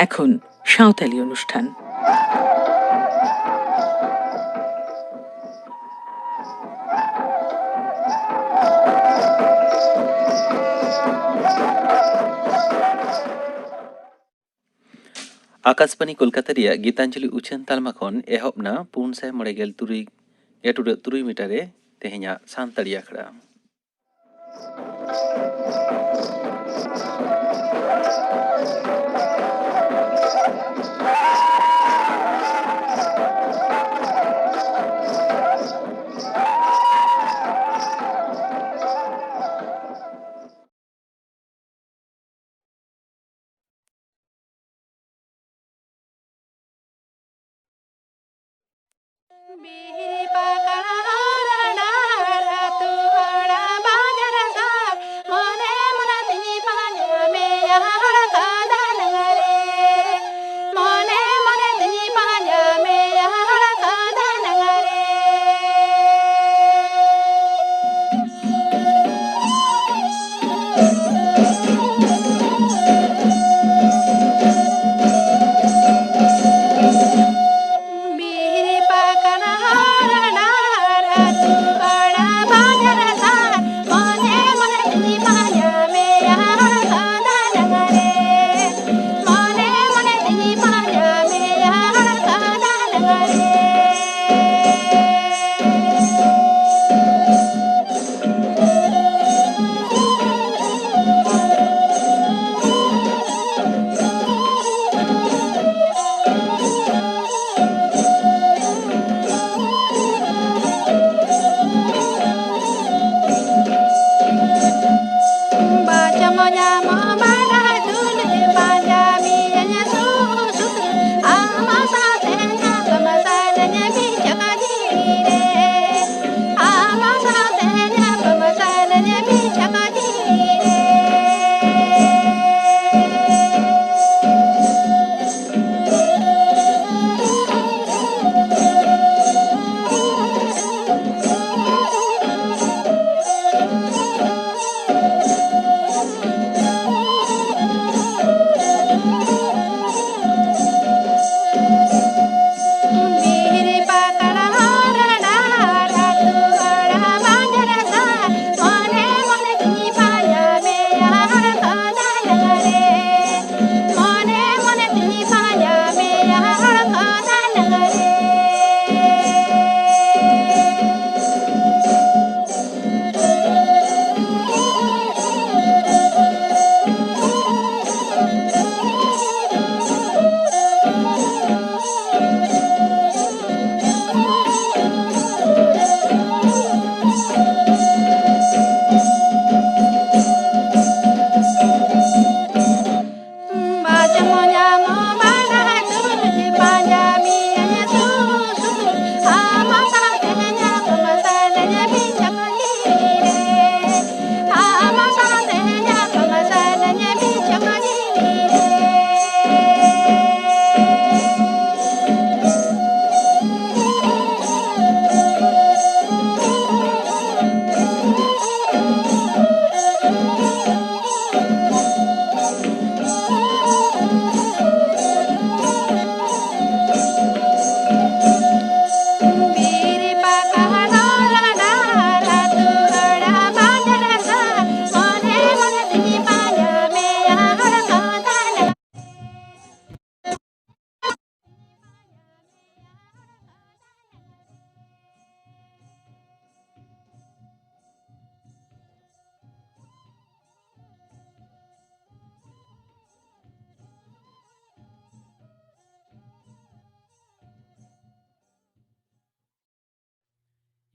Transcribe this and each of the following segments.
এখন সাঁওতালি অনুষ্ঠান। आकाशवाणी कोलकाता रिया गीतांजलि उछन तालमा खन एहबना 493 मीटर तेहेña सानताड़ी आखड़ा।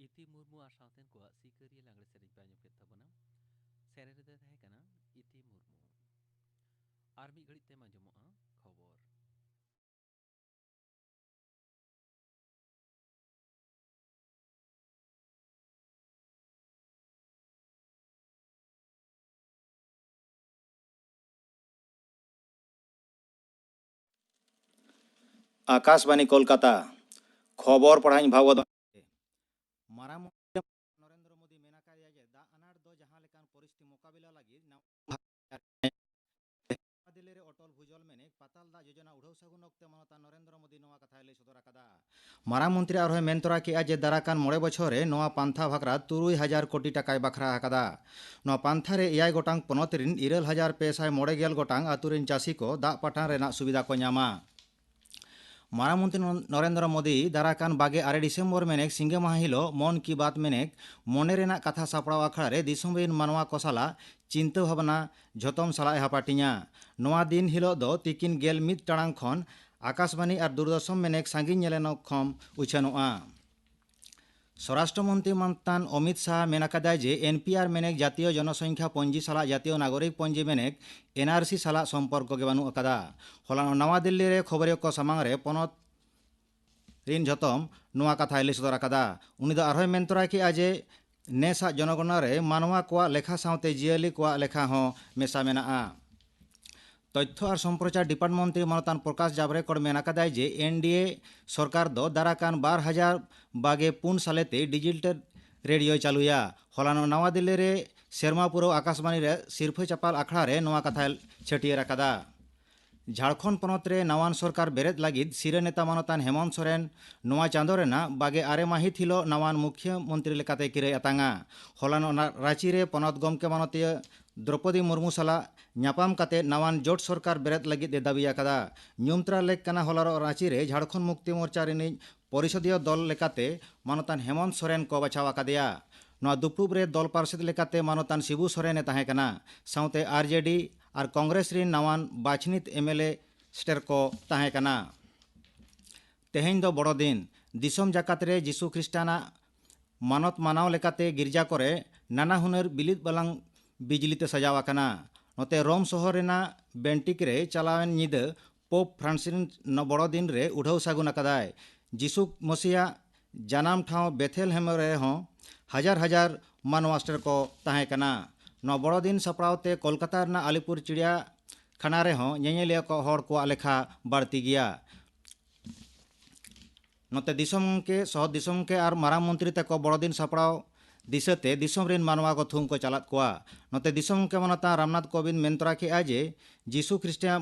इति मुर्मू और सावतेन को सिकरिया लांगड़े सेरेñ पे आंजम केत ताबोना सेरे रे दे तहे कना इति मुर्मू आर मी घड़ी ते आंजमोआ खबर। आकाशवाणी कोलकाता खबर पढ़ाई भागवत मारांग नरेंद्र मोदी मेना कारिया जे दा अनाट दो जहां लेकान परिस्थिति मुकाबिला लगी दिल्ली रे अटल भुजल मेने पाताल दा योजना उड़ाव सागुन अक्ते मानता नरेंद्र मोदी नवा कथा लई सदर आकादा मारांग मंत्री आरो मेन तोरा के जे दाराकान 9 बछरे नवा पांथा भाखरा 3000 कोटी टाकाय बाखरा आकादा नवा पांथा रे 9 गोटांग पनत रिन 9590 गोटांग आतुरिन चासी को दा पाठान रेना सुविधा को ᱧᱟᱢᱟ मारांग मंत्री नरेंद्र मोदी दाराकान 22 डिसेम्बर मेनेक सिंगे माह हिलो मन की बात मेनेक मने रेना कथा सापड़ाव आखड़ा रे दिसम रेन मानवा को साला चिंता भावना झोतम साला हापाटिया नवा दिन हिलो दो तिकिन 11 टाड़ांग खन आकाशवाणी और दूरदर्शन मेनेक सांगिन नेलेनो खम उछानुआ स्वराष्ट्र मंत्री मंतान अमित शाह मेनाकादाय जे एनपीआर मेनेक जातीय जनसंख्या पंजी साला जातीय नागरिक पंजी मेनेक एनआरसी साला सम्पर्क के बानु अकादा हला नवा दिल्ली रे खबरियो को सामांग रे पनत रिन झतम नवा कथा लई सदर आकादा उनी दो आरहोय मेन तोरा के आजे नेसा जनगणना रे मानवा कोआ लेखा साउते जियाली कोआ लेखा हो मेसा मेनाआ तथ्य और सम्प्रचार डिपार्टमेंट मंत्री मानतान प्रकाश जावड़ेकर मेनाकादाय जे एनडीए सरकार दो दाराकान 2024 सालेते डिजिटल रेडियो चालुया हलानो नवा दिल्ली रे सेरमापुरो आकाशवाणी रे सिरफा चापाल आखड़ा रे नवा कथा छटियर आकादा झारखंड पनत रे नवान सरकार बेरेद लागिद सिरे नेता मानतान हेमंत सोरेन नवा चांदो रेना 22 माहित हिलो नवान मुख्यमंत्री लेकाते किराय आतांगा हलानो रांची रे पनत गमके मानतीय द्रौपदी मुर्मू साला ᱧᱟᱯᱟᱢ ᱠᱟᱛᱮ ᱱᱟᱣᱟᱱ ᱡᱳᱴ ᱥᱚᱨᱠᱟᱨ ᱵᱮᱨᱮᱫ ᱞᱟᱹᱜᱤᱫ ᱮ ᱫᱟᱹᱵᱤ ᱟᱠᱟᱫᱟ ᱧᱩᱢᱛᱨᱟ ᱞᱮᱠ ᱠᱟᱱᱟ ᱦᱚᱞᱟᱨᱚ ᱨᱟᱸᱪᱤ ᱨᱮ ঝাড়খণ্ড মুক্তি মোর্চা ᱨᱤᱱᱤᱡ পরিষদীয় দল লেকাতে মানতান হেমন্ত সোরেন ᱠᱚ ᱵᱟᱪᱷᱟᱣ ᱟᱠᱟᱫᱮᱭᱟ ᱱᱚᱣᱟ ᱫᱩᱯᱲᱩᱵ ᱨᱮ ᱫᱚᱞ ᱯᱟᱨᱥᱮᱫ ᱞᱮᱠᱟᱛᱮ ᱢᱟᱱᱚᱛᱟᱱ ᱥᱤᱵᱩ ᱥᱚᱨᱮᱱ ᱮ ᱛᱟᱦᱮᱸ ᱠᱟᱱᱟ ᱥᱟᱶᱛᱮ ᱟᱨᱡᱮᱰᱤ ᱟᱨ ᱠᱚᱝᱜᱨᱮᱥ ᱨᱤᱱ ᱱᱟᱣᱟᱱ ᱵᱟᱪᱷᱱᱤᱛ ᱮᱢᱮᱞᱮ ᱥᱴᱮᱨ ᱠᱚ ᱛᱟᱦᱮᱸ ᱠᱟᱱᱟ ᱛᱮᱦᱮᱧ ᱫᱚ ᱵᱚᱲᱚ ᱫᱤᱱ ᱫᱤᱥᱚᱢ ᱡᱟᱠᱟᱛ ᱨᱮ ᱡᱤᱥᱩ খ্রিস্টাᱱᱟᱜ ᱢᱟᱱᱚᱛ ᱢᱟᱱᱟᱣ ᱞᱮᱠᱟᱛᱮ ᱜᱤᱨᱡᱟ ᱠᱚᱨᱮ ᱱᱟᱱᱟ ᱦᱩᱱᱟᱹᱨ ᱵᱤᱞᱤᱫ ᱵᱟᱞᱟᱝ बिजली ते सजाव आकाना नोते रोम शहर रेना बेंटिक रे चलावेन निदा पोप फ्रांसिस न बड़ो दिन रे उठाव सागुन आकादाय जिसु मसीहा जानाम ठाव बेथेलहेम रे हों हजार हजार मानवास्टर को ताहें कना न बड़ो दिन सपड़ावते कोलकाता रना आलिपुर चिड़िया खाना रे हों ñeñeliya को हर को लेखा बढ़ती गया नोते दिसम के सह दिसम के आर मारांग मंत्री ते को बड़ो दिन सपड़ाव दिशते दिसम रेन मानवा को थुम को चलात कोआ नोते दिसम के मनता रामनाथ कोविंद मेनतरा के आजे जीसु ख्रिस्टिया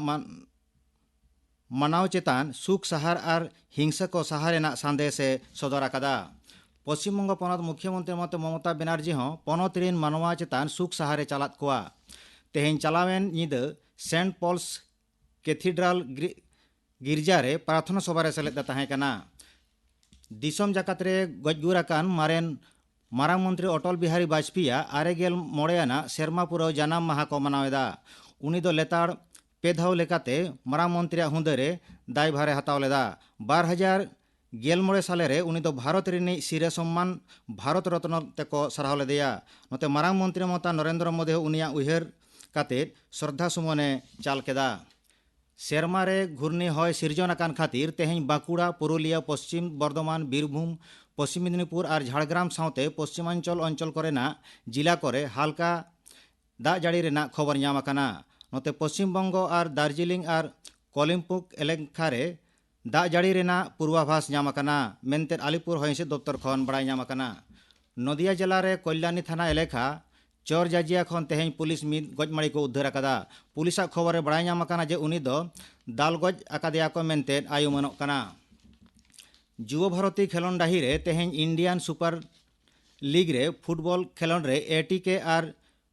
मनाव चेतान सुख सहार और हिंसा को सहारेना संदेश से सदर आकादा पश्चिम बंग पनत मुख्यमंत्री मत ममता बनर्जी हों पनत रेन मानवा चेतान सुख सहारे चलात कोआ तेहेन चलावेन निद सेंट पॉल्स कैथीड्रल गिरजा रे प्रार्थना सभा रे सेलेद ताहें कना दिसम जाकत रे गजगुराकान मारेन मारांग मंत्री अटल बिहारी वाजपेयी 96 आना सेरमापुरो जानाम माहा को मनावेदा उनी दो लेताड़ पे धाव लेकाते मारांग मंत्री हुंदे रे दायभारे हताव लेदा 2016 साले रे उनी दो भारत रिनी सिरे सम्मान भारत रत्न तेको सरहाव लेदेया नोते मारांग मंत्री मता नरेंद्र मोदी उनिया उयहर काते श्रद्धा सुमने चाल केदा सेरमा रे घूर्णी हय सिरजन आकान खातिर तेहेñ बांकुड़ा पुरुलिया पश्चिम बर्धमान बीरभूम पश्चिम मेदिनीपुर और झाड़ग्राम साउते पश्चिमांचल अंचल कोरेना जिला कोरे हालका दाग जाड़ी रेना खबर ᱧᱟᱢ आकाना नोते पश्चिम बंग और दार्जिलिंग और कलिम्पोंग एलेखा रे दाग जाड़ी रेना पूर्वाभास ᱧᱟᱢ आकाना मेनते आलिपुर हयसे दफ्तर खन बड़ाय ᱧᱟᱢ आकाना नदिया जिला रे कल्याणी थाना एलेखा चोर जाजिया खन तेहेñ पुलिस मिद गजमाड़ी को उद्धार आकादा पुलिसा खबर रे बड़ाय ᱧᱟᱢ आकाना जे उनी दो दाल गज आकादेया को मेनते आयुमानोग काना जुव भारती खेलोन डाही रे तेहेñ इंडियन सुपर लीग रे फुटबॉल खेलोन रे एटीके और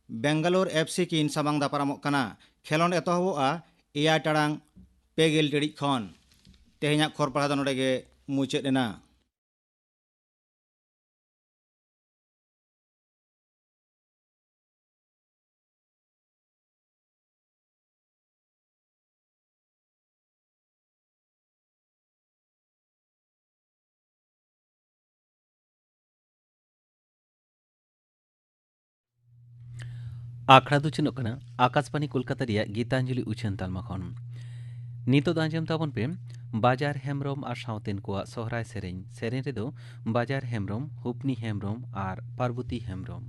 बेंगालोर एफसी किन सामांग दापारामोग काना खेलोन एतहबोआ 9 टाड़ांग 9 टिड़िज खन तेहेñाग खबर पढ़ा दो नोडे गे मुचाद एना। आखड़ा दो चिनोग कना आकाशवाणी कोलकाता रिया गीतांजलि उछन तालमा खन नितो दांजम ताबन पे बाजार हेमब्रम और सावतेन को सोहराय सेरेñ रे दो बाजार हेमब्रम हुपनी हेमब्रम और पार्वती हेमब्रम।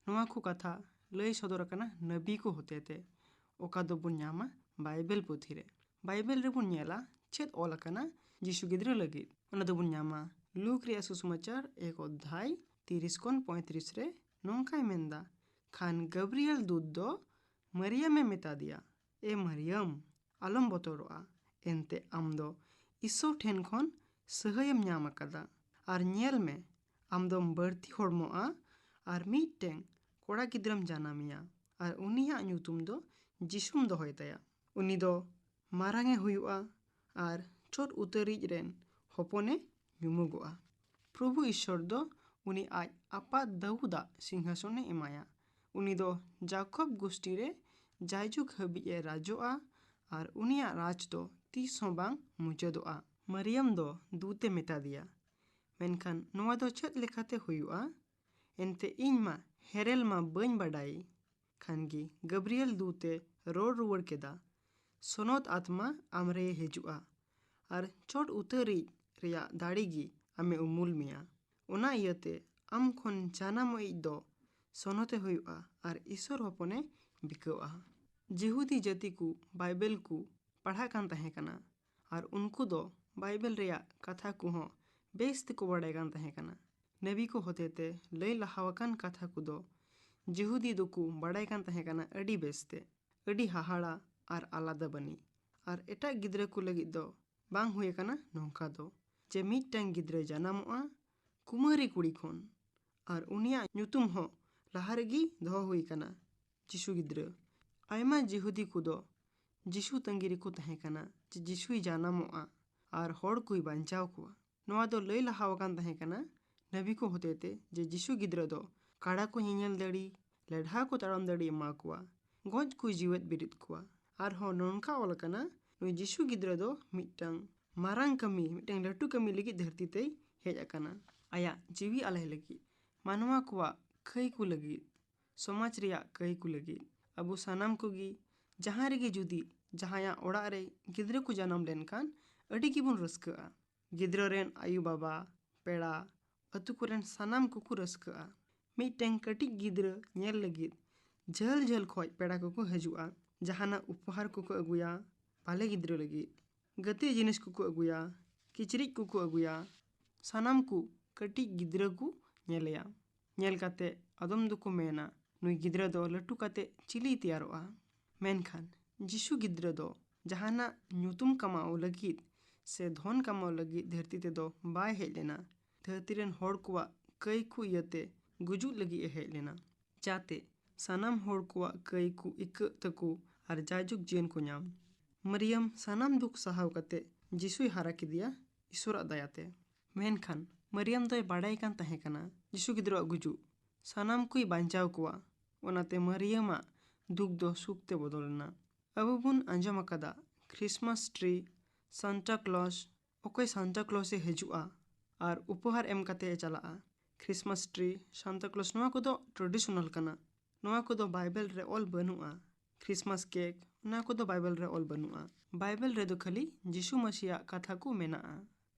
ᱱᱚᱣᱟ ᱠᱚ ᱠᱟᱛᱷᱟ ᱞᱟᱹᱭ ᱥᱚᱫᱚᱨ ᱟᱠᱟᱱᱟ ᱱᱟᱵᱤ ᱠᱚ ᱦᱚᱛᱮᱛᱮ, ᱚᱠᱟ ᱫᱚᱵᱚᱱ ᱧᱟᱢᱟ ᱵᱟᱭᱵᱮᱞ ᱯᱩᱛᱷᱤ ᱨᱮ। ᱵᱟᱭᱵᱮᱞ ᱨᱮᱵᱚᱱ ᱧᱮᱞᱟ ᱪᱮᱫ ᱚᱞ ᱟᱠᱟᱱᱟ ᱡᱤᱥᱩ ᱜᱤᱫᱽᱨᱟᱹ ᱞᱟᱹᱜᱤᱫ। ᱚᱱᱟ ᱫᱚᱵᱚᱱ ᱧᱟᱢᱟ ᱞᱩᱠ ᱨᱮᱭᱟᱜ ᱥᱩᱥᱚᱢᱟᱪᱟᱨ 1 অধ্যায় 30 ᱠᱷᱚᱱ 35 ᱨᱮ ᱱᱚᱝᱠᱟᱭ ᱢᱮᱱᱫᱟ, ᱠᱷᱟᱱ ᱜᱟᱵᱨᱤᱭᱮᱞ ᱫᱩᱛ ᱫᱚ ᱢᱟᱨᱤᱭᱟᱢᱮ ᱢᱮᱛᱟ ᱫᱮᱭᱟ, ᱮ ᱢᱟᱨᱤᱭᱟᱢ ᱟᱞᱚᱢ ᱵᱚᱛᱚᱨᱚᱜᱼᱟ, ᱮᱱᱛᱮ ᱟᱢ ᱫᱚ ᱤᱥᱥᱚᱨ ᱴᱷᱮᱱ ᱠᱷᱚᱱ ᱥᱟᱹᱦᱟᱹᱭᱮᱢ ᱧᱟᱢ ᱟᱠᱟᱫᱟ। ᱟᱨ ᱧᱮᱞ ᱢᱮ ᱟᱢ ᱫᱚᱢ ᱵᱟᱹᱲᱛᱤ ᱦᱚᱲᱢᱚᱜᱼᱟ ᱟᱨ ᱢᱤᱫᱴᱮᱱ ᱠᱚᱲᱟ ᱜᱤᱫᱽᱨᱟᱹᱢ ᱡᱟᱱᱟᱢᱮᱭᱟ, ᱟᱨ ᱩᱱᱤᱭᱟᱜ ᱧᱩᱛᱩᱢ ᱫᱚ ᱡᱤᱥᱩᱢ ᱫᱚᱦᱚᱭ ᱛᱟᱭᱟ। ᱩᱱᱤ ᱫᱚ ᱢᱟᱨᱟᱝᱮ ᱦᱩᱭᱩᱜᱼᱟ ᱟᱨ ᱪᱚᱴ ᱩᱛᱟᱹᱨᱤᱡ ᱨᱮᱱ ᱦᱚᱯᱚᱱᱮ ᱧᱩᱢᱩᱜᱚᱜᱼᱟ। ᱯᱨᱚᱵᱷᱩ ᱤᱥᱥᱚᱨ ᱫᱚ ᱩᱱᱤ ᱟᱡ ᱟᱯᱟ ᱫᱟᱹᱣᱩᱫᱟᱜ ᱥᱤᱝᱦᱟᱥᱚᱱᱮ ᱮᱢᱟᱭᱟ। ᱩᱱᱤ ᱫᱚ ᱡᱟᱠᱚᱵ ᱜᱳᱥᱴᱤ ᱨᱮ ᱡᱟᱭᱡᱩᱜᱽ ᱦᱟᱹᱵᱤᱡ ᱮ ᱨᱟᱡᱚᱜᱼᱟ ᱟᱨ ᱩᱱᱤᱭᱟᱜ ᱨᱟᱡᱽ ᱫᱚ ᱛᱤᱥ ᱦᱚᱸ ᱵᱟᱝ ᱢᱩᱪᱟᱹᱫᱚᱜᱼᱟ। ᱢᱟᱨᱤᱭᱟᱢ ᱫᱚ ᱫᱩᱛᱮ ᱢᱮᱛᱟ ᱫᱮᱭᱟ, ᱢᱮᱱᱠᱷᱟᱱ ᱱᱚᱣᱟ ᱫᱚ ᱪᱮᱫ ᱞᱮᱠᱟᱛᱮ ᱦᱩᱭᱩᱜᱼᱟ? ᱮᱱᱛᱮ ᱤᱧ ᱢᱟ ᱦᱮᱨᱮᱞ ᱢᱟ ᱵᱟᱹᱧ ᱵᱟᱰᱟᱭ। ᱠᱷᱟᱱ ᱜᱮ ᱜᱟᱵᱨᱤᱭᱮᱞ ᱫᱩᱛᱮ ᱨᱚᱲ ᱨᱩᱣᱟᱹᱲ ᱠᱮᱫᱟ, ᱥᱚᱱᱚᱛ ᱟᱛᱢᱟ ᱟᱢᱨᱮ ᱦᱤᱡᱩᱜᱼᱟ ᱟᱨ ᱪᱚᱴ ᱩᱛᱟᱹᱨᱤᱡ ᱨᱮᱭᱟᱜ ᱫᱟᱲᱮ ᱜᱮ ᱟᱢᱮ ᱩᱢᱩᱞ ᱢᱮᱭᱟ। ᱚᱱᱟ ᱤᱭᱟᱹᱛᱮ ᱟᱢ ᱠᱷᱚᱱ ᱡᱟᱱᱟᱢᱤᱡ ᱫᱚ ᱥᱚᱱᱚᱛᱮ ᱦᱩᱭᱩᱜᱼᱟ ᱟᱨ ᱤᱥᱥᱚᱨ ᱦᱚᱯᱚᱱᱮ ᱵᱤᱠᱟᱹᱣᱼᱟ। ᱡᱤᱦᱩᱫᱤ ᱡᱟᱹᱛᱤ ᱠᱚ ᱵᱟᱭᱵᱮᱞ ᱠᱚ ᱯᱟᱲᱦᱟᱜ ᱠᱟᱱ ᱛᱟᱦᱮᱸ ᱠᱟᱱᱟ ᱟᱨ ᱩᱱᱠᱩ ᱫᱚ ᱵᱟᱭᱵᱮᱞ ᱨᱮᱭᱟᱜ ᱠᱟᱛᱷᱟ ᱠᱚᱦᱚᱸ ᱵᱮᱥ ᱛᱮᱠᱚ ᱵᱟᱲᱟᱭ ᱠᱟᱱ ᱛᱟᱦᱮᱸ ᱠᱟᱱᱟ। ᱱᱟᱵᱤ ᱠᱚ ᱦᱚᱛᱮᱛᱮ ᱞᱟᱹᱭ ᱞᱟᱦᱟᱣᱟᱠᱟᱱ ᱠᱟᱛᱷᱟ ᱠᱚᱫᱚ ᱡᱤᱦᱩᱫᱤ ᱫᱚᱠᱚ ᱵᱟᱲᱟᱭ ᱠᱟᱱ ᱛᱟᱦᱮᱸ ᱠᱟᱱᱟ ᱟᱹᱰᱤ ᱵᱮᱥᱛᱮ, ᱟᱹᱰᱤ ᱦᱟᱦᱟᱲᱟ ᱟᱨ ᱟᱞᱟᱫᱟ ᱵᱟᱹᱱᱤ। ᱟᱨ ᱮᱴᱟᱜ ᱜᱤᱫᱽᱨᱟᱹ ᱠᱚ ᱞᱟᱹᱜᱤᱫ ᱫᱚ ᱵᱟᱝ ᱦᱩᱭ ᱟᱠᱟᱱᱟ ᱱᱚᱝᱠᱟ ᱫᱚ, ᱡᱮ ᱢᱤᱫᱴᱟᱝ ᱜᱤᱫᱽᱨᱟᱹ ᱡᱟᱱᱟᱢᱚᱜᱼᱟ ᱠᱩᱢᱟᱹᱨᱤ ᱠᱩᱲᱤ ᱠᱷᱚᱱ, ᱟᱨ ᱩᱱᱤᱭᱟᱜ ᱧᱩᱛᱩᱢ ᱦᱚᱸ ᱞᱟᱦᱟ ᱨᱮᱜᱮ ᱫᱚᱦᱚ ᱦᱩᱭ ᱟᱠᱟᱱᱟ ᱡᱤᱥᱩ ᱜᱤᱫᱽᱨᱟᱹ। ᱟᱭᱢᱟ ᱡᱤᱦᱩᱫᱤ ᱠᱚᱫᱚ ᱡᱤᱥᱩ ᱛᱟᱺᱜᱤ ᱨᱮᱠᱚ ᱛᱟᱦᱮᱸ ᱠᱟᱱᱟ ᱡᱮ ᱡᱤᱥᱩᱭ ᱡᱟᱱᱟᱢᱚᱜᱼᱟ ᱟᱨ ᱦᱚᱲ ᱠᱚᱭ ᱵᱟᱧᱪᱟᱣ ᱠᱚᱣᱟ। ᱱᱚᱣᱟ ᱫᱚ ᱞᱟᱹᱭ ᱞᱟᱦᱟᱣᱟᱠᱟᱱ ᱛᱟᱦᱮᱸ ᱠᱟᱱᱟ ᱱᱟᱵᱤ ᱠᱚ ᱦᱚᱛᱮᱛᱮ ᱡᱮ ᱡᱤᱥᱩ ᱜᱤᱫᱽᱨᱟᱹ ᱫᱚ ᱠᱟᱰᱟ ᱠᱚ ᱧᱮᱧᱮᱞ ᱫᱟᱲᱮ, ᱞᱮᱰᱷᱟ ᱠᱚ ᱛᱟᱲᱟᱢ ᱫᱟᱲᱮ ᱮᱢᱟ ᱠᱚᱣᱟ, ᱜᱚᱡ ᱠᱚ ᱡᱤᱣᱮᱫ ᱵᱤᱨᱤᱫ ᱠᱚᱣᱟ। ᱟᱨᱦᱚᱸ ᱱᱚᱝᱠᱟ ᱚᱞ ᱟᱠᱟᱱᱟ ᱱᱩᱭ ᱡᱤᱥᱩ ᱜᱤᱫᱽᱨᱟᱹ ᱫᱚ ᱢᱤᱫᱴᱟᱝ ᱢᱟᱨᱟᱝ ᱠᱟᱹᱢᱤ, ᱢᱤᱫᱴᱟᱝ ᱞᱟᱹᱴᱩ ᱠᱟᱹᱢᱤ ᱞᱟᱹᱜᱤᱫ ᱫᱷᱟᱹᱨᱛᱤ ᱛᱮᱭ ᱦᱮᱡ ᱟᱠᱟᱱᱟ। ᱟᱭᱟᱜ ᱡᱤᱣᱤ ᱟᱞᱟᱭ ᱞᱟᱹᱜᱤᱫ, ᱢᱟᱱᱣᱟ ᱠᱚᱣᱟᱜ ᱠᱟᱹᱭ ᱠᱚ ᱞᱟᱹᱜᱤᱫ, ᱥᱚᱢᱟᱡᱽ ᱨᱮᱭᱟᱜ ᱠᱟᱹᱭ ᱠᱚ ᱞᱟᱹᱜᱤᱫ। ᱟᱵᱚ ᱥᱟᱱᱟᱢ ᱠᱚᱜᱮ ᱡᱟᱦᱟᱸ ᱨᱮᱜᱮ ᱡᱩᱫᱤ ᱡᱟᱦᱟᱸᱭᱟᱜ ᱚᱲᱟᱜ ᱨᱮ ᱜᱤᱫᱽᱨᱟᱹ ᱠᱚ ᱡᱟᱱᱟᱢ ᱞᱮᱱᱠᱷᱟᱱ ᱟᱹᱰᱤ ᱜᱮᱵᱚᱱ ᱨᱟᱹᱥᱠᱟᱹᱜᱼᱟ। ᱜᱤᱫᱽᱨᱟᱹ ᱨᱮᱱ ᱟᱭᱳ ᱵᱟᱵᱟ, ᱯᱮᱲᱟ, ᱟᱛᱳ ᱠᱚᱨᱮᱱ ᱥᱟᱱᱟᱢ ᱠᱚᱠᱚ ᱨᱟᱹᱥᱠᱟᱹᱜᱼᱟ। ᱢᱤᱫᱴᱮᱱ ᱠᱟᱹᱴᱤᱡ ᱜᱤᱫᱽᱨᱟᱹ ᱧᱮᱞ ᱞᱟᱹᱜᱤᱫ ᱡᱷᱟᱹᱞ ᱡᱷᱟᱹᱞ ᱠᱷᱚᱡ ᱯᱮᱲᱟ ᱠᱚᱠᱚ ᱦᱤᱡᱩᱜᱼᱟ। ᱡᱟᱦᱟᱱᱟᱜ ᱩᱯᱚᱦᱟᱨ ᱠᱚᱠᱚ ᱟᱹᱜᱩᱭᱟ ᱵᱟᱞᱮ ᱜᱤᱫᱽᱨᱟᱹ ᱞᱟᱹᱜᱤᱫ, ᱜᱟᱛᱮ ᱡᱤᱱᱤᱥ ᱠᱚᱠᱚ ᱟᱹᱜᱩᱭᱟ, ᱠᱤᱪᱨᱤᱡ ᱠᱚᱠᱚ ᱟᱹᱜᱩᱭᱟ। ᱥᱟᱱᱟᱢ ᱠᱚ ᱠᱟᱹᱴᱤᱡ ᱜᱤᱫᱽᱨᱟᱹ ᱠᱚ ᱧᱮᱞᱮᱭᱟ। ᱧᱮᱞ ᱠᱟᱛᱮ ᱟᱫᱚᱢ ᱫᱚᱠᱚ ᱢᱮᱱᱟ ᱱᱩᱭ ᱜᱤᱫᱽᱨᱟᱹ ᱫᱚ ᱞᱟᱹᱴᱩ ᱠᱟᱛᱮ ᱪᱤᱞᱤᱭ ᱛᱮᱭᱟᱨᱚᱜᱼᱟ? ᱢᱮᱱᱠᱷᱟन ᱡᱤᱥᱩ ᱜᱤᱫᱽᱨᱟᱹ ᱫᱚ ᱡᱟᱦᱟᱱᱟᱜ ᱧᱩᱛᱩᱢ ᱠᱟᱢᱟᱣ ᱞᱟᱹᱜᱤᱫ ᱥᱮ ᱫᱷᱚᱱ ᱠᱟᱢᱟᱣ ᱞᱟᱹᱜᱤᱫ ᱫᱷᱟᱹᱨᱛᱤ ᱛᱮᱫᱚ ᱵᱟᱭ ᱦᱮᱡ ᱞᱮᱱᱟ। ᱫᱷᱟᱹᱨᱛᱤ ᱨᱮᱱ ᱦᱚᱲ ᱠᱚᱣᱟᱜ ᱠᱟᱹᱭ ᱠᱚ ᱤᱭᱟᱹᱛᱮ ᱜᱩᱡᱩᱜ ᱞᱟᱹᱜᱤᱫ ᱮ ᱦᱮᱡ ᱞᱮᱱᱟ, ᱡᱟᱛᱮ ᱥᱟᱱᱟᱢ ᱦᱚᱲ ᱠᱚᱣᱟᱜ ᱠᱟᱹᱭ ᱠᱚ ᱤᱠᱟᱹᱜ ᱛᱟᱠᱚ ᱟᱨ ᱡᱟᱭᱡᱩᱜᱽ ᱡᱤᱭᱚᱱ ᱠᱚ ᱧᱟᱢ। ᱢᱟᱨᱤᱭᱟᱢ ᱥᱟᱱᱟᱢ ᱫᱩᱠ ᱥᱟᱦᱟᱣ ᱠᱟᱛᱮ ᱡᱤᱥᱩᱭ ᱦᱟᱨᱟ ᱠᱮᱫᱮᱭᱟ ᱤᱥᱥᱚᱨᱟᱜ ᱫᱟᱭᱟᱛᱮ। ᱢᱮᱱᱠᱷᱟᱱ ᱢᱟᱨᱤᱭᱟᱢ ᱫᱚᱭ ᱵᱟᱰᱟᱭ ᱠᱟᱱ ᱛᱟᱦᱮᱸ ᱠᱟᱱᱟ ᱡᱤᱥᱩ ᱜᱤᱫᱽᱨᱟᱹᱣᱟᱜ ᱜᱩᱡᱩᱜ ᱥᱟᱱᱟᱢ ᱠᱚᱭ ᱵᱟᱧᱪᱟᱣ ᱠᱚᱣᱟ। ᱚᱱᱟᱛᱮ ᱢᱟᱨᱤᱭᱟᱢᱟᱜ ᱫᱩᱠ ᱫᱚ ᱥᱩᱠ ᱛᱮ ᱵᱚᱫᱚᱞ ᱮᱱᱟ। ᱟᱵᱚ ᱵᱚᱱ ᱟᱸᱡᱚᱢ ᱟᱠᱟᱫᱟ ᱠᱨᱤᱥᱢᱟᱥ ᱴᱨᱤ, ᱥᱟᱱᱴᱟ ᱠᱞᱚᱥ, ᱚᱠᱚᱭ ᱥᱟᱱᱴᱟ ᱠᱞᱚᱥ ᱮ ᱦᱤᱡᱩᱜᱼᱟ ᱟᱨ ᱩᱯᱚᱦᱟᱨ ᱮᱢ ᱠᱟᱛᱮ ᱮ ᱪᱟᱞᱟᱜᱼᱟ। ᱠᱨᱤᱥᱢᱟᱥ ᱴᱨᱤ, ᱥᱟᱱᱴᱟ ᱠᱞᱚᱥ ᱱᱚᱣᱟ ᱠᱚᱫᱚ ᱴᱨᱟᱰᱤᱥᱚনাᱞ ᱠᱟᱱᱟ। ᱱᱚᱣᱟ ᱠᱚᱫᱚ ᱵᱟᱭᱵᱮᱞ ᱨᱮ ᱚᱞ ᱵᱟᱹᱱᱩᱜᱼᱟ। ᱠᱨᱤᱥᱢᱟᱥ ᱠᱮᱠ, ᱚᱱᱟ ᱠᱚᱫᱚ ᱵᱟᱭᱵᱮᱞ ᱨᱮ ᱚᱞ ᱵᱟᱹᱱᱩᱜᱼᱟ। ᱵᱟᱭᱵᱮᱞ ᱨᱮᱫᱚ ᱠᱷᱟᱹᱞᱤ ᱡᱤᱥᱩ ᱢᱟᱹᱥᱤᱭᱟᱜ ᱠᱟᱛᱷᱟ ᱠᱚ ᱢᱮᱱᱟᱜᱼᱟ।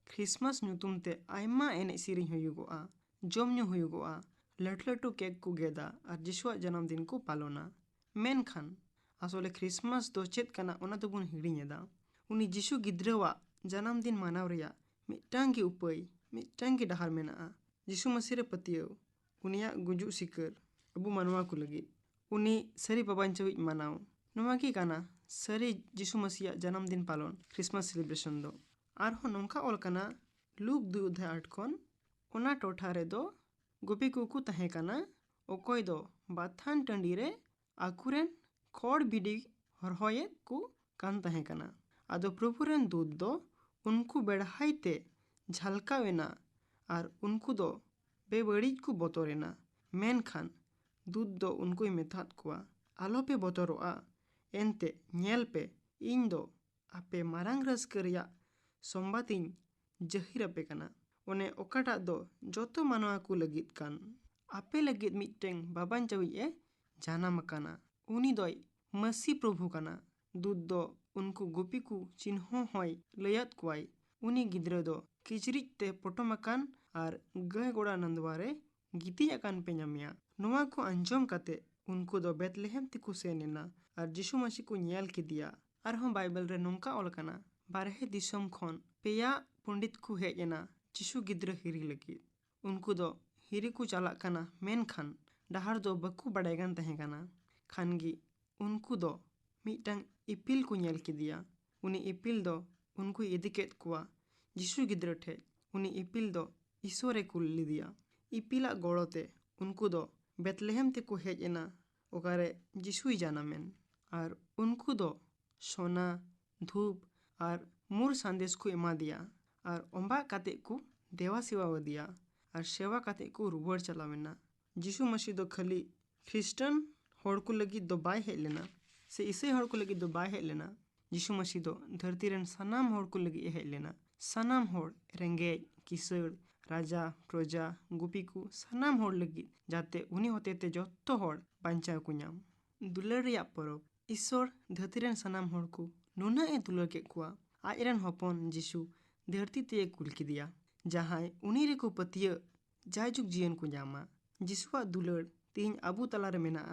ᱠᱨᱤᱥᱢᱟᱥ ᱧᱩᱛᱩᱢ ᱛᱮ ᱟᱭᱢᱟ ᱮᱱᱮᱡ ᱥᱮᱨᱮᱧ ᱦᱩᱭᱩᱜᱚᱜᱼᱟ, ᱡᱚᱢ ᱧᱩ ᱦᱩᱭᱩᱜᱚᱜᱼᱟ, ᱞᱟᱹᱴᱩ ᱞᱟᱹᱴᱩ ᱠᱮᱠ ᱠᱚ ᱜᱮᱫᱟ ᱟᱨ ᱡᱤᱥᱩᱣᱟᱜ ᱡᱟᱱᱟᱢ ᱫᱤᱱ ᱠᱚ ᱯᱟᱞᱚᱱᱟ। ᱢᱮᱱᱠᱷᱟᱱ ᱟᱥᱚᱞᱮ ᱠᱨᱤᱥᱢᱟᱥ ᱫᱚ ᱪᱮᱫ ᱠᱟᱱᱟ ᱚᱱᱟ ᱫᱚᱵᱚᱱ ᱦᱤᱲᱤᱧ ᱮᱫᱟ। ᱩᱱᱤ ᱡᱤᱥᱩ ᱜᱤᱫᱽᱨᱟᱹᱣᱟᱜ ᱡᱟᱱᱟᱢ ᱫᱤᱱ ᱢᱟᱱᱟᱣ ᱨᱮᱭᱟᱜ ᱢᱤᱫᱴᱟᱝ ᱜᱮ ᱩᱯᱟᱹᱭ, ᱢᱤᱫᱴᱟᱝ ᱜᱮ ᱰᱟᱦᱟᱨ ᱢᱮᱱᱟᱜᱼᱟ, ᱡᱤᱥᱩ ᱢᱟᱹᱥᱤ ᱨᱮ ᱯᱟᱹᱛᱭᱟᱹᱣ, ᱩᱱᱤᱭᱟᱜ ᱜᱩᱡᱩᱜ ᱥᱤᱠᱟᱹᱨ ᱟᱵᱚ ᱢᱟᱱᱣᱟ ᱠᱚ ᱞᱟᱹᱜᱤᱫ, ᱩᱱᱤ ᱥᱟᱹᱨᱤ ᱵᱟᱵᱟᱧᱪᱟᱣᱤᱡ ᱢᱟᱱᱟᱣ, ᱱᱚᱣᱟ ᱜᱮ ᱠᱟᱱᱟ ᱥᱟᱹᱨᱤ ᱡᱤᱥᱩ ᱢᱟᱹᱥᱤᱭᱟᱜ ᱡᱟᱱᱟᱢ ᱫᱤᱱ ᱯᱟᱞᱚᱱ, ᱠᱨᱤᱥᱢᱟᱥ ᱥᱮᱞᱤᱵᱨᱮᱥᱚᱱ ᱫᱚ। ᱟᱨᱦᱚᱸ ᱱᱚᱝᱠᱟ ᱚᱞ ᱠᱟᱱᱟ ᱞᱩᱠ 2:8 ᱠᱷᱚᱱ, ᱚᱱᱟ ᱴᱚᱴᱷᱟ ᱨᱮᱫᱚ ᱜᱩᱯᱤ ᱠᱚᱠᱚ ᱛᱟᱦᱮᱸ ᱠᱟᱱᱟ, ᱚᱠᱚᱭ ᱫᱚ ᱵᱟᱛᱷᱟᱱ ᱴᱟᱺᱰᱤ ᱨᱮ ᱟᱠᱚᱨᱮᱱ ᱠᱷᱚᱲ ᱵᱷᱤᱰᱤ ᱦᱚᱨᱦᱚᱭᱮᱫ ᱠᱚ ᱠᱟᱱ ᱛᱟᱦᱮᱸ ᱠᱟᱱᱟ। ᱟᱫᱚ ᱯᱨᱚᱵᱷᱩ ᱨᱮᱱ ᱫᱩᱛ ᱫᱚ ᱩᱱᱠᱩ ᱵᱮᱲᱦᱟᱭ ᱛᱮ ᱡᱷᱟᱞᱠᱟᱣ ᱮᱱᱟ ᱟᱨ ᱩᱱᱠᱩ ᱫᱚ ᱵᱮᱵᱟᱹᱲᱤᱡ ᱠᱚ ᱵᱚᱛᱚᱨ ᱮᱱᱟ। ᱢᱮᱱᱠᱷᱟᱱ दूध दो उनको मेथाद कोआ आलोपे बतरोआ एनते ñel पे इन दो आपे मारांग रस्करिया सोमबातिन जहिर आपे कना ओने ओकाटा दो जोतो मानवा को लगित कान आपे लगित मिटेंग बाबान चवी ए जाना मकाना उनी दोय मसी प्रभु कना दूध दो उनको गोपी को चिन्हो होय लयत कुआई उनी गिद्र दो किचरिच ते पोटोमकान आर गय गोड़ा नंदवारे गीती अकान पे ñamया नोआ को अंजोम काते उनको दो बेतलेहम तिकु सेनेना आर जिसु मसी को ñel किदिया आर हम बाइबल रे नोंका ओलकाना बारहे दिसम खोन पेया पंडित को हेजना जिसु गिद्र हिरी लगी उनको दो हिरी को चाला काना मेन खान डहार दो बकु बड़ेगान तहे काना खानगी उनको दो मिटंग इपिल को ñel किदिया उनी इपिल दो उनको इदिकेत कुआ जिसु गिद्र ठे उनी इपिल दो ईश्वरे कुल लिदिया इपिला गोड़ोते उनको दो बेतलेहम ते को हेजना ओकारे जिसुई जाना मेन आर उनको दो सोना धूप आर मूर संदेश को एमा दिया आर ओंबा काते को देवा सेवा दिया आर सेवा काते को रुवर चलावेना जिसु मसीह दो खाली ख्रिस्टन होड़ को लगी दो बाय हेज लेना से इसे होड़ को लगी दो बाय हेज लेना जिसु मसीह दो धरती रेन सनाम होड़ को लगी हेज लेना सनाम होड़ रेंगे किसड़ राजा प्रजा गुपी को सनाम होड़ लगी जाते उनी होते ते जोत्तो होड़ बांचा को नाम दुलर रिया परब ईश्वर धरती रेन सनाम होड़ को नुना ए दुलर के कुआ आयरन हपन जिसु धरती ते कुल की दिया जहां उनी रे को पतिय जायजुग जीवन को जामा जिसुआ दुलर तीन अबू तलारे मेना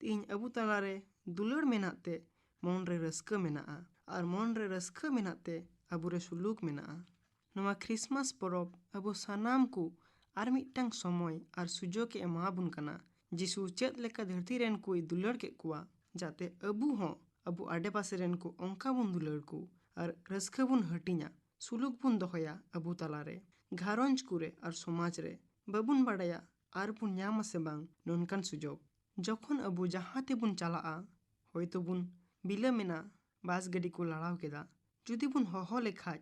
तीन अबू तलारे दुलर मेनाते मन रे रस्का मेना आर मन रे रस्का मेनाते अबू रे सुलूक मेना नवा क्रिसमस परब अबो सनाम को आर मिटंग समय आर सुजोग के एमाबुन कना जिसु चेत लेका धरती रेन कोई दुलर के कुआ जाते अबू हो अबू आडे पासे रेन को अंका बुन दुलर को आर रस्का बुन हटिया सुलूक बुन दोहया अबू तलारे घारंज कुरे आर समाज रे बबुन बाड़ाया आर बुन ᱧᱟᱢᱟ से बांग नोनकान सुजोग जखन अबू जहाँ ते बुन चलाआ होयतो बुन बिलमेना बास गडी को लड़ाव केदा जुदी बुन होहो लेखाय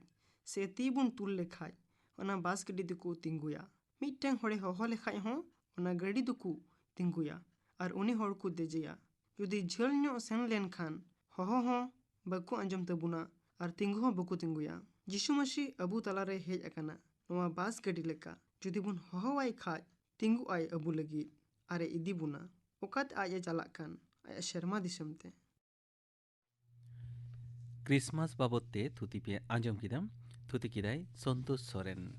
से ती बुन तुल लेखाय ओना बास गडी दुकु तिंगुया मिटटें होड़े होहो लेखाय हो ओना गडी दुकु तिंगुया आर उनी होड़ को देजेया जुदी झेल ᱧो सेन लेन खान होहो हो बकु अंजम तबुना आर तिंगु हो बकु तिंगुया जिसु मसीह अबू तलारे हेज अकाना नोआ बास गडी लेका जुदी बुन होहो वाई खाय तिंगु आय अबू लगी आरे इदी बुना ओकात आये चलाक कान आय शर्मा दिसमते क्रिसमास बाबते थुति पे आंजम किदम थुति किदाय संतोष सोरेन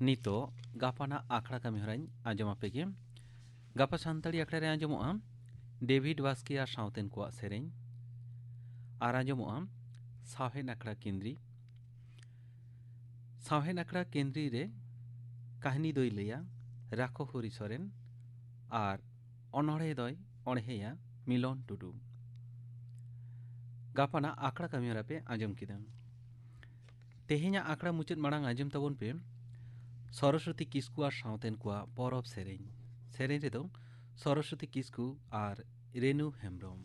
नितो गापाना आखड़ा कमी हराइन आंजम आपेगे गापा सान्ताड़ी आखड़ा रे आंजमोआ डेविड वास्किया साउतेन को सेरेन आर आंजमोआ साहेन आखड़ा केंद्री रे कहानी दोई लैया राखो हरि सोरेन आर अनड़े दोय अणहेया मिलन टुडू गापाना आखड़ा कमियोरा पे आंजम किदम तेहेኛ आखड़ा मुचाद मांग आंजम तबन पे सरस्वती किस्कु आर साउतेन को परब सेरेन रेदो सरस्वती किस्कु आर रेणु हेम्ब्रम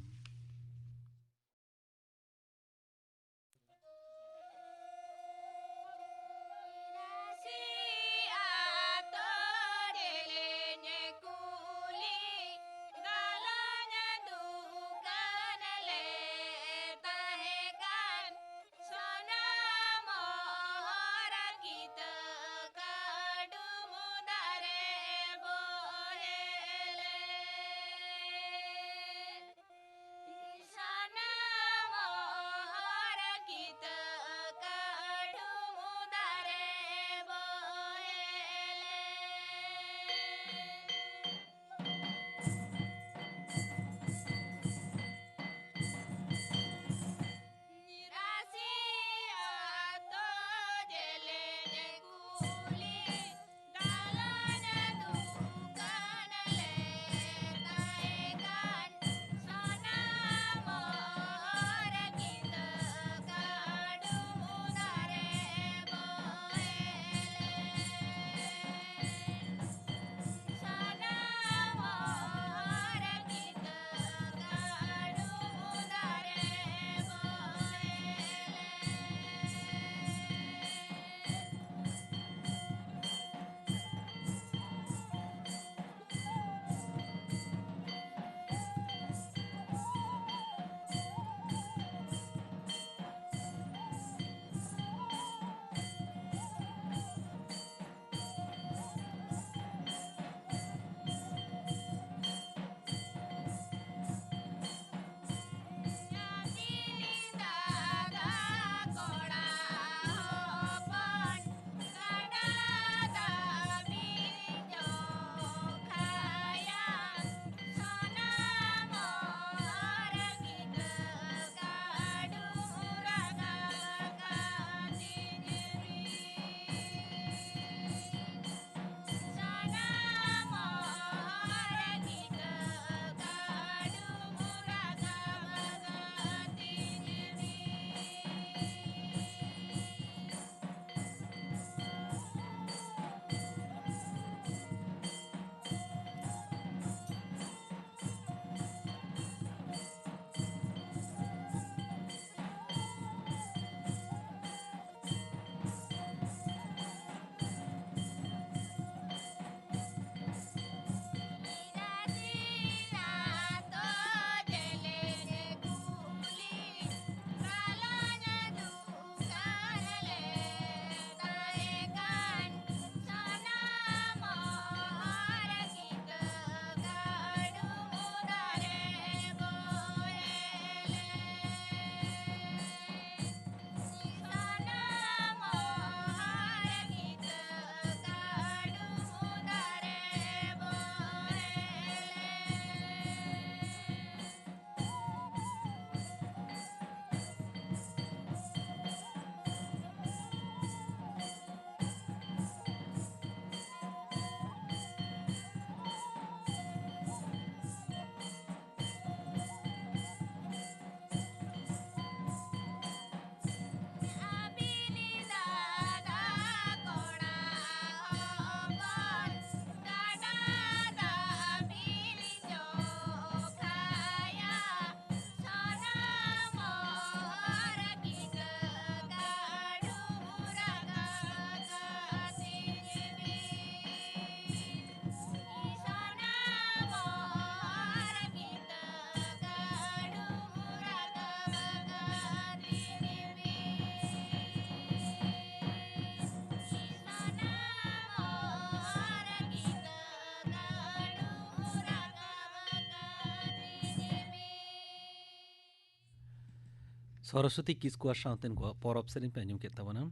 सरस्वती किस्कू सावतेन को परब सेरेन पे आंजम केत ताबोना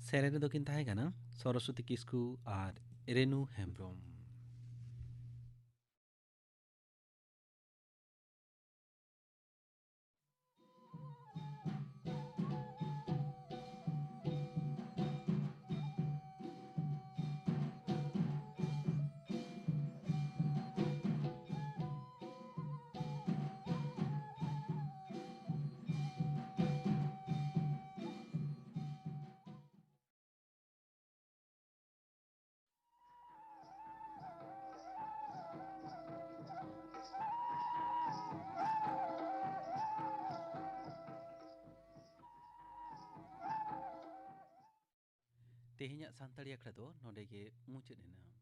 सेरेन रे दोकिन ताहे गाना सरस्वती किस्कू और रेनू हेम्ब्रम। तेहेᱧᱟᱜ ᱥᱟᱱᱛᱟᱲᱤ ᱟᱠᱷᱲᱟ ᱫᱚ ᱱᱚᱰᱮ ᱜᱮ ᱢᱩᱪᱟᱹᱫ ᱮᱱᱟ।